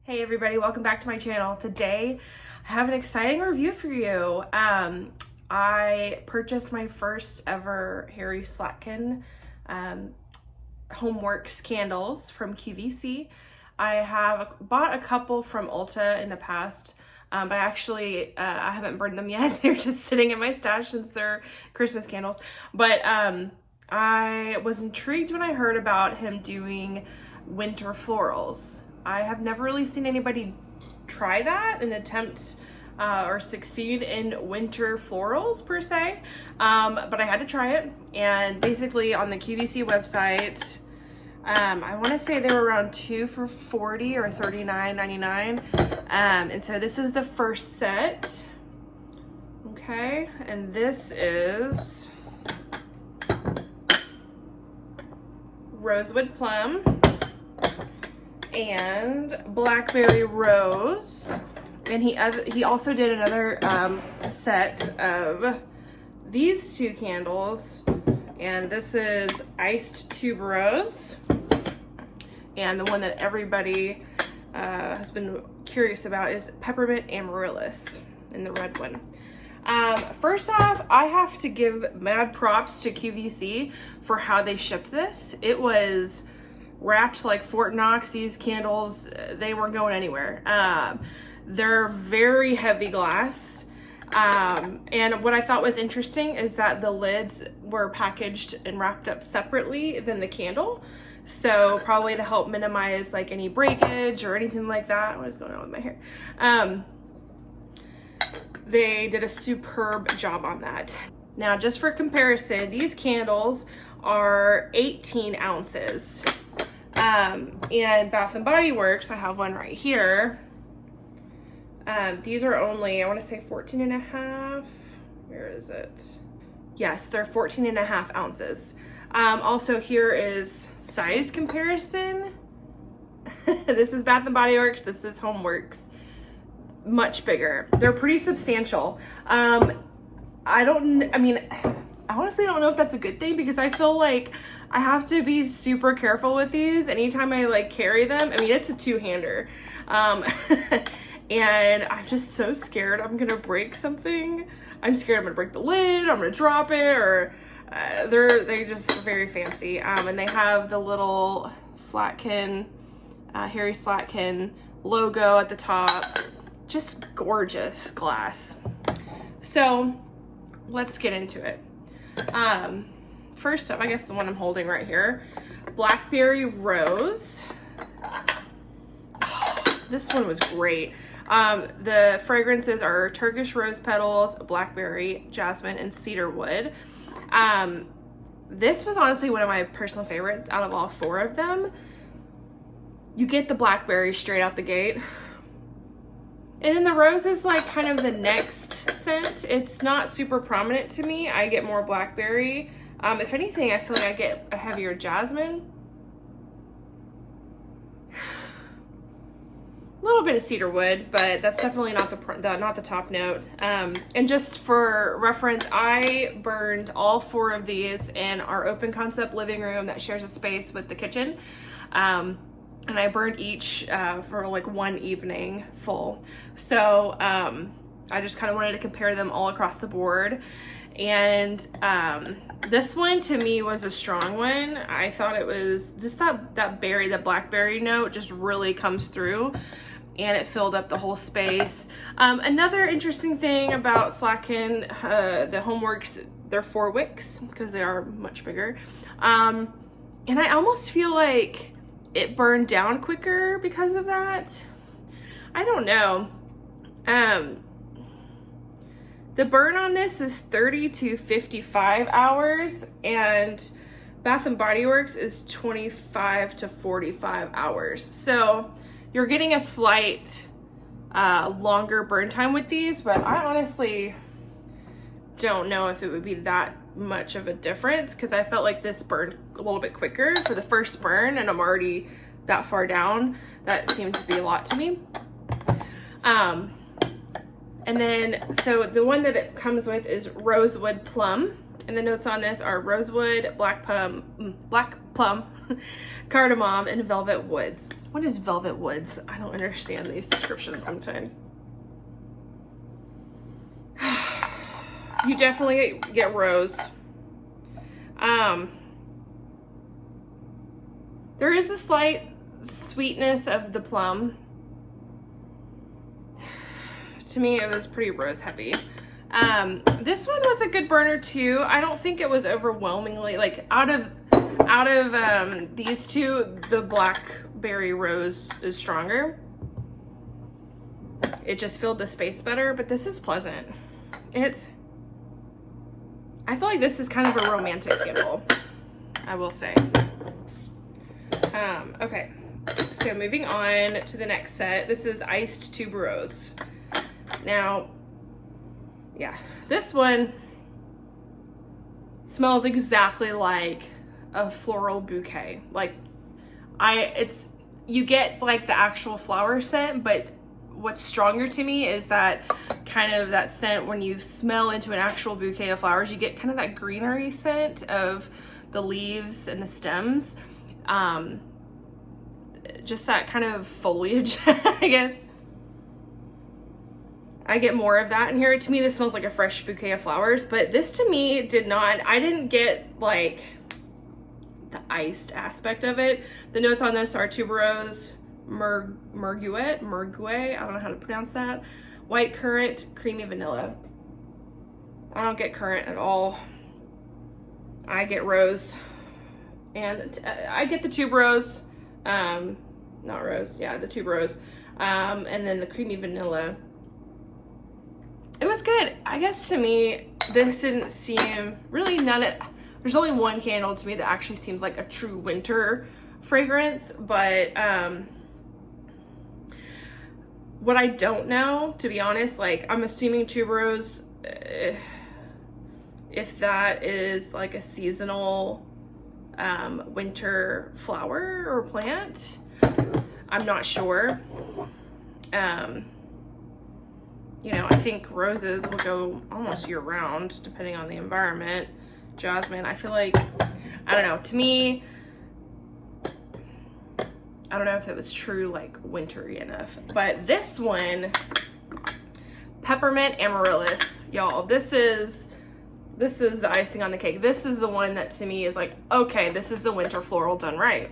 Hey everybody, welcome back to my channel. Today I have an exciting review for you. I purchased my first ever Harry Slatkin Homeworx candles from QVC. I have bought a couple from Ulta in the past, but I haven't burned them yet. They're just sitting in my stash since they're Christmas candles. But I was intrigued when I heard about him doing winter florals. I have never really seen anybody try that and attempt or succeed in winter florals per se, but I had to try it. And basically on the QVC website, I want to say they were around 2 for $40 or $39.99, and so this is the first set. Okay, and this is Rosewood Plum and Blackberry Rose, and he also did another set of these two candles, and this is iced tuberose, and the one that everybody has been curious about is Peppermint Amaryllis in the red one. First off, I have to give mad props to QVC for how they shipped this. It was wrapped like Fort Knox. These candles, they weren't going anywhere. They're very heavy glass. And what I thought was interesting is that the lids were packaged and wrapped up separately than the candle. So probably to help minimize like any breakage or anything like that. What is going on with my hair? They did a superb job on that. Now, just for comparison, these candles are 18 ounces. And Bath & Body Works, I have one right here. These are only, I want to say 14 and a half. Where is it? Yes, they're 14 and a half ounces. Also here is size comparison. This is Bath & Body Works. This is Homeworx. Much bigger. They're pretty substantial. I honestly don't know if that's a good thing, because I feel like I have to be super careful with these anytime I like carry them. I mean, it's a two-hander. And I'm just so scared I'm gonna break something. I'm scared I'm gonna break the lid, I'm gonna drop it, or they're just very fancy. And they have the little Slatkin, Harry Slatkin logo at the top. Just gorgeous glass. So let's get into it. First up, I guess the one I'm holding right here, Blackberry Rose. Oh, this one was great. The fragrances are Turkish rose petals, blackberry, jasmine, and cedarwood. This was honestly one of my personal favorites out of all four of them. You get the blackberry straight out the gate. And then the rose is like kind of the next scent. It's not super prominent to me. I get more blackberry. If anything, I feel like I get a heavier jasmine. A little bit of cedarwood, but that's definitely not the top note. And just for reference, I burned all four of these in our open concept living room that shares a space with the kitchen. And I burned each for like one evening full. So I just kind of wanted to compare them all across the board. And this one to me was a strong one. I thought it was just that blackberry note just really comes through, and it filled up the whole space. Another interesting thing about Slatkin, the Homeworx, they're 4 wicks because they are much bigger. And I almost feel like it burned down quicker because of that. I don't know. The burn on this is 30 to 55 hours, and Bath & Body Works is 25 to 45 hours. So you're getting a slight longer burn time with these, but I honestly don't know if it would be that much of a difference, because I felt like this burned a little bit quicker for the first burn, and I'm already that far down. That seemed to be a lot to me. And then, so the one that it comes with is Rosewood Plum, and the notes on this are rosewood, black plum, cardamom, and velvet woods. What is Velvet Woods? I don't understand these descriptions sometimes. You definitely get rose. There is a slight sweetness of the plum. To me, it was pretty rose heavy. This one was a good burner too. I don't think it was overwhelmingly, like out of these two, the Blackberry Rose is stronger. It just filled the space better, but this is pleasant. I feel like this is kind of a romantic candle, I will say. Okay, so moving on to the next set. This is Iced Tuberose. Now, yeah, this one smells exactly like a floral bouquet. Like, you get like the actual flower scent, but what's stronger to me is that kind of that scent when you smell into an actual bouquet of flowers, you get kind of that greenery scent of the leaves and the stems. Just that kind of foliage, I guess. I get more of that in here. To me, this smells like a fresh bouquet of flowers, but this to me did not, I didn't get like the iced aspect of it. The notes on this are tuberose, merguet, I don't know how to pronounce that, white currant, creamy vanilla. I don't get currant at all. I get rose, and I get the tuberose, not rose, yeah, the tuberose, and then the creamy vanilla. It was good. I guess to me, this didn't seem, really there's only one candle to me that actually seems like a true winter fragrance, but what I don't know, to be honest, like I'm assuming tuberose, if that is like a seasonal winter flower or plant, I'm not sure. You know, I think roses will go almost year round depending on the environment. Jasmine, I feel like, I don't know, to me, I don't know if it was true like wintry enough, but this one, Peppermint Amaryllis, y'all, this is the icing on the cake. This is the one that to me is like, okay, this is the winter floral done right.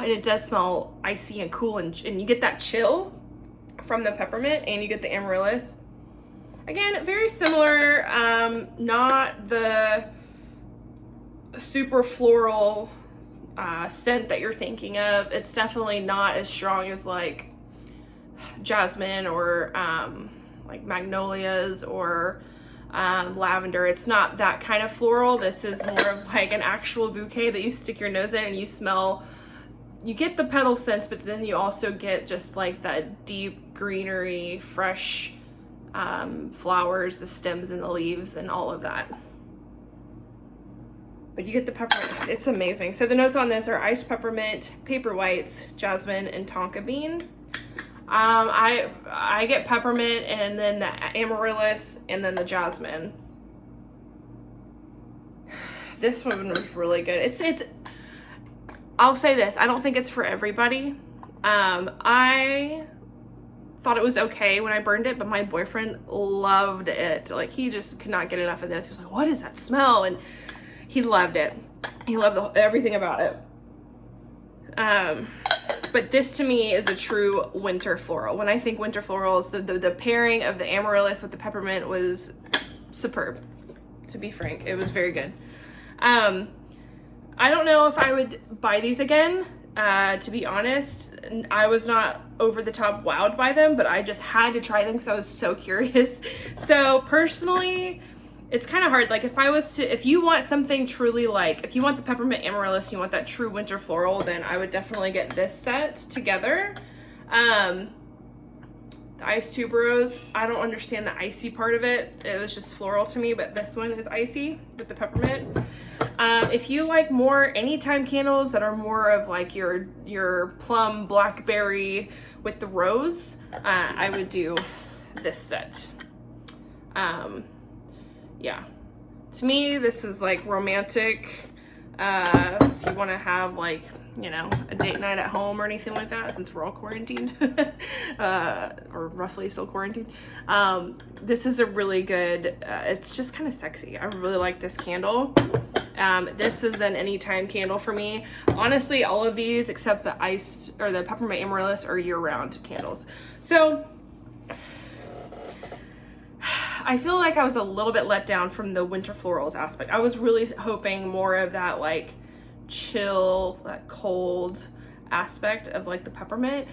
And it does smell icy and cool, and you get that chill from the peppermint, and you get the amaryllis. Again, very similar, not the super floral scent that you're thinking of. It's definitely not as strong as like jasmine or like magnolias or lavender. It's not that kind of floral. This is more of like an actual bouquet that you stick your nose in and you smell. You get the petal scents, but then you also get just like that deep greenery, fresh flowers, the stems and the leaves and all of that. But you get the peppermint. It's amazing. So the notes on this are iced peppermint, paper whites, jasmine, and tonka bean. I get peppermint and then the amaryllis and then the jasmine. This one was really good. It's I'll say this, I don't think it's for everybody. I thought it was okay when I burned it, but my boyfriend loved it. Like, he just could not get enough of this. He was like, what is that smell? And he loved it. He loved everything about it. But this to me is a true winter floral. When I think winter florals, the pairing of the amaryllis with the peppermint was superb, to be frank. It was very good. I don't know if I would buy these again. To be honest, I was not over the top wowed by them, but I just had to try them because I was so curious. So personally, it's kind of hard. Like if you want something truly like, if you want the peppermint amaryllis, you want that true winter floral, then I would definitely get this set together. The iced tuberose, I don't understand the icy part of it. It was just floral to me, but this one is icy with the peppermint. If you like more anytime candles that are more of like your plum blackberry with the rose, I would do this set. Yeah, to me this is like romantic. If you want to have like you know, a date night at home or anything like that, since we're all quarantined, or roughly still quarantined. This is a really good, it's just kind of sexy. I really like this candle. This is an anytime candle for me. Honestly, all of these except the iced or the Peppermint Amaryllis are year-round candles. So I feel like I was a little bit let down from the winter florals aspect. I was really hoping more of that like chill, that cold aspect of like the peppermint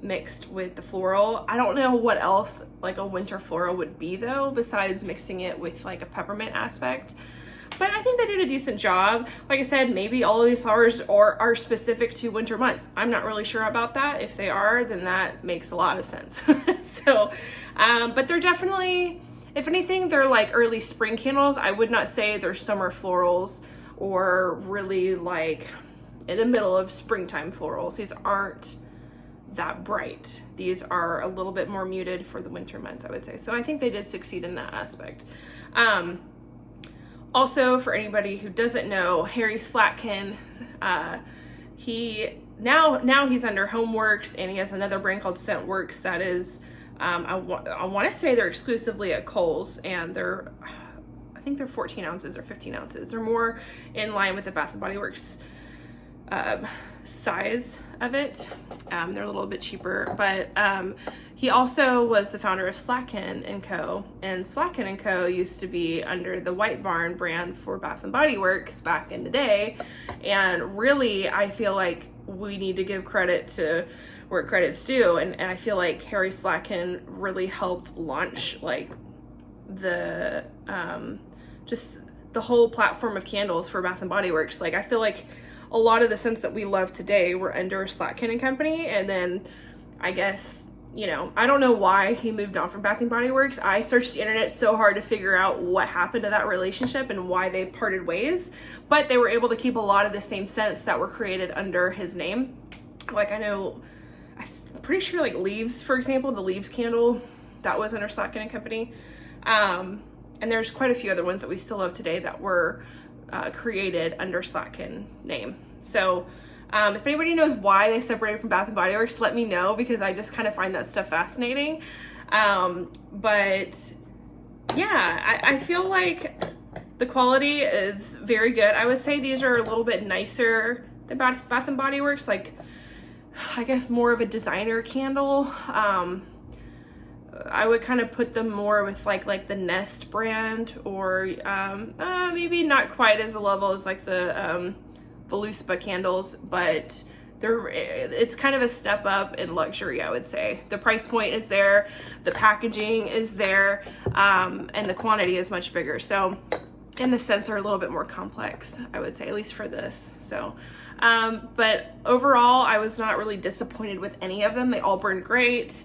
mixed with the floral. I don't know what else like a winter floral would be though, besides mixing it with like a peppermint aspect. But I think they did a decent job. Like I said, maybe all of these flowers are specific to winter months. I'm not really sure about that. If they are, then that makes a lot of sense. So, but they're definitely, if anything, they're like early spring candles. I would not say they're summer florals or really like in the middle of springtime florals. These aren't that bright. These are a little bit more muted for the winter months, I would say. So I think they did succeed in that aspect. Also, for anybody who doesn't know, Harry Slatkin, now he's under Homeworx, and he has another brand called Scentworx that is, I want to say they're exclusively at Kohl's, and I think they're 14 ounces or 15 ounces. They're more in line with the Bath & Body Works size of it. They're a little bit cheaper, but he also was the founder of Slatkin & Co. And Slatkin & Co. used to be under the White Barn brand for Bath & Body Works back in the day. And really, I feel like we need to give credit to where credit's due. And I feel like Harry Slatkin really helped launch like the, just the whole platform of candles for Bath & Body Works. Like, I feel like a lot of the scents that we love today were under Slatkin & Company, and then I guess, you know, I don't know why he moved on from Bath & Body Works. I searched the internet so hard to figure out what happened to that relationship and why they parted ways, but they were able to keep a lot of the same scents that were created under his name. Like, I know, I'm pretty sure like Leaves, for example, the Leaves candle, that was under Slatkin & Company. And there's quite a few other ones that we still love today that were created under Slatkin name. So if anybody knows why they separated from Bath & Body Works, let me know, because I just kind of find that stuff fascinating. But yeah, I feel like the quality is very good. I would say these are a little bit nicer than Bath & Body Works, like I guess more of a designer candle. I would kind of put them more with like the Nest brand, or maybe not quite as a level as like the Voluspa candles, but it's kind of a step up in luxury, I would say. The price point is there, the packaging is there, and the quantity is much bigger. So, and the scents are a little bit more complex, I would say, at least for this. So, but overall, I was not really disappointed with any of them. They all burned great.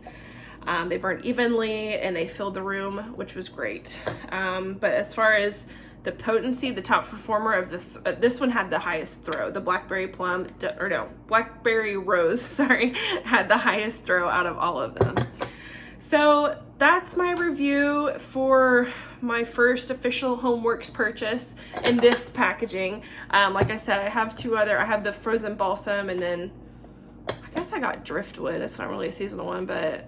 They burned evenly and they filled the room, which was great. But as far as the potency, the top performer of this one had the highest throw. The Blackberry Blackberry Rose, sorry, had the highest throw out of all of them. So that's my review for my first official Homeworx purchase in this packaging. Like I said, I have two other. I have the Frozen Balsam, and then I guess I got Driftwood. It's not really a seasonal one, but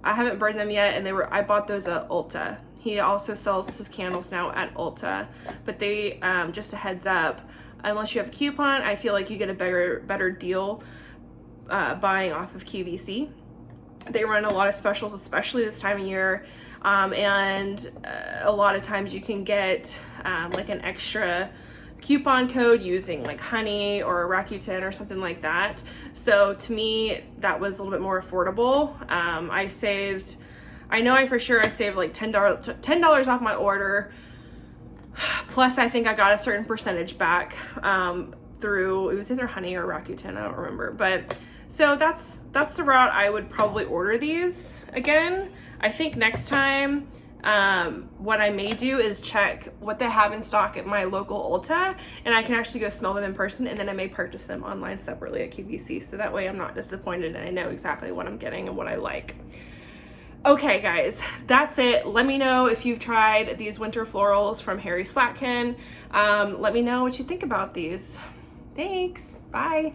I haven't burned them yet, and I bought those at Ulta. He also sells his candles now at Ulta, but they, just a heads up, unless you have a coupon, I feel like you get a better deal buying off of QVC. They run a lot of specials, especially this time of year, and a lot of times you can get like an extra coupon code using like honey or Rakuten or something like that. So to me, that was a little bit more affordable. I saved like $10 off my order. Plus I think I got a certain percentage back through, it was either honey or Rakuten, I don't remember. But so that's the route I would probably order these again. I think next time, what I may do is check what they have in stock at my local Ulta, and I can actually go smell them in person, and then I may purchase them online separately at QVC, so that way I'm not disappointed and I know exactly what I'm getting and what I like. Okay guys, that's it. Let me know if you've tried these winter florals from Harry Slatkin. Let me know what you think about these. Thanks. Bye.